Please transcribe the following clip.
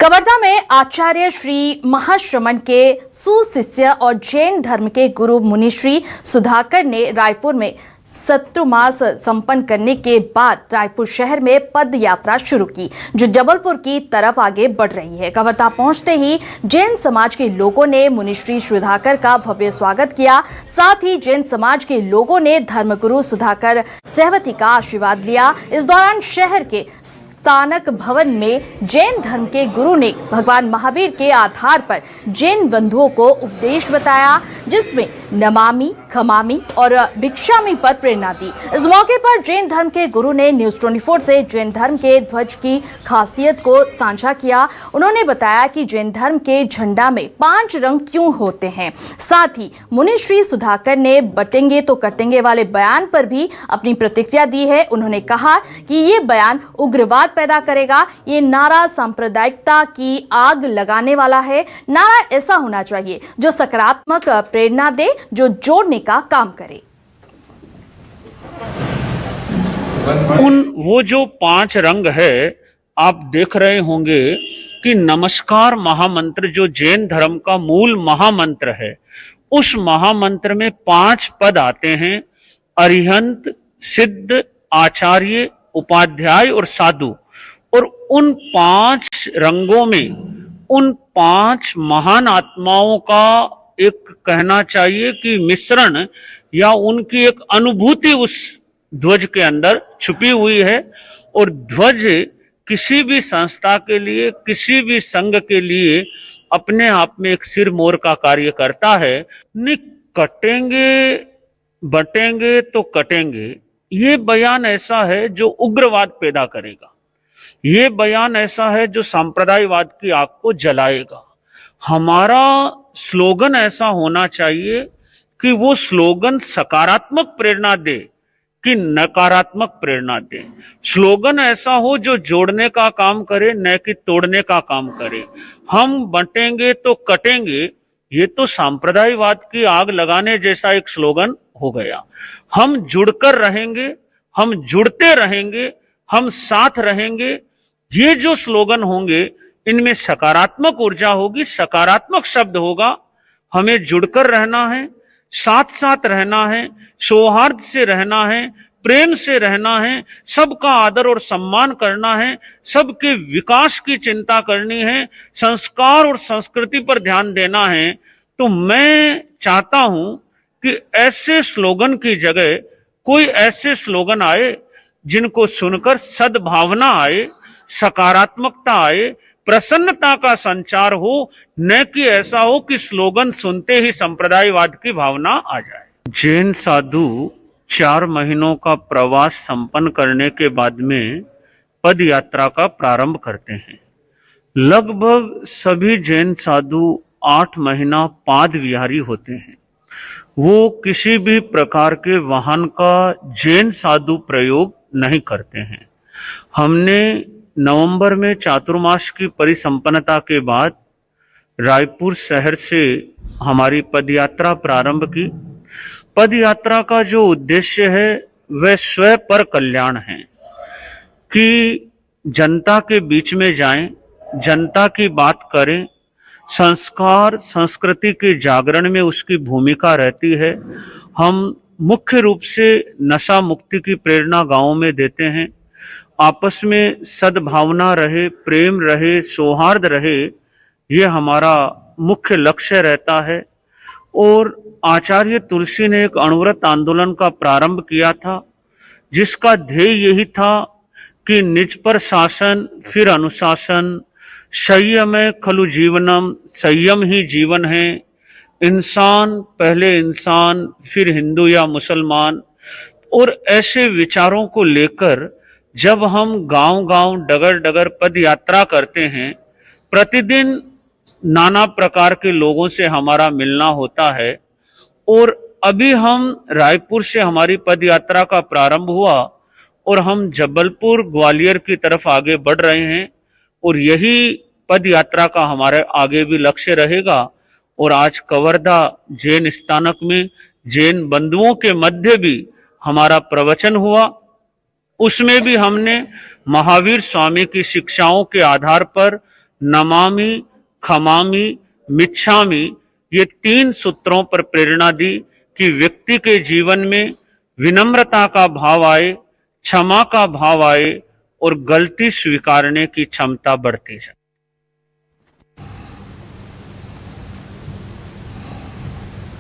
कवर्धा में आचार्य श्री महाश्रमण के सुशिष्य और जैन धर्म के गुरु मुनि श्री सुधाकर ने रायपुर में चतुर्मास संपन्न करने के बाद रायपुर शहर में पद यात्रा शुरू की, जो जबलपुर की तरफ आगे बढ़ रही है। कवर्धा पहुंचते ही जैन समाज के लोगों ने मुनि श्री सुधाकर का भव्य स्वागत किया। साथ ही जैन समाज के लोगों ने धर्मगुरु सुधाकर सहवती का आशीर्वाद लिया। इस दौरान शहर के स्थानक भवन में जैन धर्म के गुरु ने भगवान महावीर के आधार पर जैन बंधुओं को उपदेश बताया, जिसमें नमामि, खमामि और भिक्षामि पर प्रेरणा दी। इस मौके पर जैन धर्म के गुरु ने न्यूज़ 24 से जैन धर्म के ध्वज की खासियत को साझा किया। उन्होंने बताया कि जैन धर्म के झंडा में 5 रंग क्यों होते हैं। साथ ही मुनि श्री सुधाकर ने बटेंगे तो कटेंगे वाले बयान पर भी अपनी प्रतिक्रिया दी है। उन्होंने कहा कि ये बयान उग्रवाद पैदा करेगा। ये नारा सांप्रदायिकता की आग लगाने वाला है। नारा ऐसा होना चाहिए जो सकारात्मक प्रेरणा दे, जो जोड़ने का काम करे। वो जो 5 रंग है, आप देख रहे होंगे कि नमस्कार महामंत्र जो जैन धर्म का मूल महामंत्र है, उस महामंत्र में 5 पद आते हैं। अरिहंत, सिद्ध, आचार्य, उपाध्याय और साधु। और उन 5 रंगों में उन 5 महान आत्माओं का एक कहना चाहिए कि मिश्रण या उनकी एक अनुभूति उस ध्वज के अंदर छुपी हुई है। और ध्वज किसी भी संस्था के लिए, किसी भी संघ के लिए अपने आप में एक सिर मोर का कार्य करता है। नहीं कटेंगे बटेंगे तो कटेंगे, ये बयान ऐसा है जो उग्रवाद पैदा करेगा। ये बयान ऐसा है जो सांप्रदायवाद की आग को जलाएगा। हमारा स्लोगन ऐसा होना चाहिए कि वो स्लोगन सकारात्मक प्रेरणा दे कि नकारात्मक प्रेरणा दे। स्लोगन ऐसा हो जो जोड़ने का काम करे, न कि तोड़ने का काम करे। हम बंटेंगे तो कटेंगे, ये तो सांप्रदायवाद की आग लगाने जैसा एक स्लोगन हो गया। हम जुड़कर रहेंगे, हम जुड़ते रहेंगे, हम साथ रहेंगे। ये जो स्लोगन होंगे, इनमें सकारात्मक ऊर्जा होगी, सकारात्मक शब्द होगा। हमें जुड़कर रहना है, साथ साथ रहना है, सौहार्द से रहना है, प्रेम से रहना है, सबका आदर और सम्मान करना है, सबके विकास की चिंता करनी है, संस्कार और संस्कृति पर ध्यान देना है। तो मैं चाहता हूं कि ऐसे स्लोगन की जगह कोई ऐसे स्लोगन आए जिनको सुनकर सद्भावना आए, सकारात्मकता आए, प्रसन्नता का संचार हो, न कि ऐसा हो कि स्लोगन सुनते ही संप्रदायवाद की भावना आ जाए। जैन साधु 4 महीनों का प्रवास संपन्न करने के बाद में पद यात्रा का प्रारंभ करते हैं। लगभग सभी जैन साधु 8 महीना पाद विहारी होते हैं। वो किसी भी प्रकार के वाहन का जैन साधु प्रयोग नहीं करते हैं। हमने नवंबर में चातुर्मास की परिसंपन्नता के बाद रायपुर शहर से हमारी पदयात्रा प्रारंभ की। पदयात्रा का जो उद्देश्य है वह स्वयं पर कल्याण है कि जनता के बीच में जाएं, जनता की बात करें। संस्कार संस्कृति के जागरण में उसकी भूमिका रहती है। हम मुख्य रूप से नशा मुक्ति की प्रेरणा गांवों में देते हैं। आपस में सद्भावना रहे, प्रेम रहे, सौहार्द रहे, ये हमारा मुख्य लक्ष्य रहता है। और आचार्य तुलसी ने एक अणुव्रत आंदोलन का प्रारंभ किया था, जिसका ध्येय यही था कि निज पर शासन फिर अनुशासन, संयम खलु जीवनम, संयम ही जीवन है। इंसान पहले इंसान, फिर हिंदू या मुसलमान। और ऐसे विचारों को लेकर जब हम गांव-गांव, डगर-डगर पद यात्रा करते हैं, प्रतिदिन नाना प्रकार के लोगों से हमारा मिलना होता है। और अभी हम रायपुर से हमारी पद यात्रा का प्रारंभ हुआ और हम जबलपुर, ग्वालियर की तरफ आगे बढ़ रहे हैं। और यही पद यात्रा का हमारे आगे भी लक्ष्य रहेगा। और आज कवर्धा जैन स्थानक में जैन बंधुओं के मध्य भी हमारा प्रवचन हुआ। उसमें भी हमने महावीर स्वामी की शिक्षाओं के आधार पर नमामि, खमामि, मिच्छामि, ये 3 सूत्रों पर प्रेरणा दी कि व्यक्ति के जीवन में विनम्रता का भाव आए, क्षमा का भाव आए और गलती स्वीकारने की क्षमता बढ़ती जाए।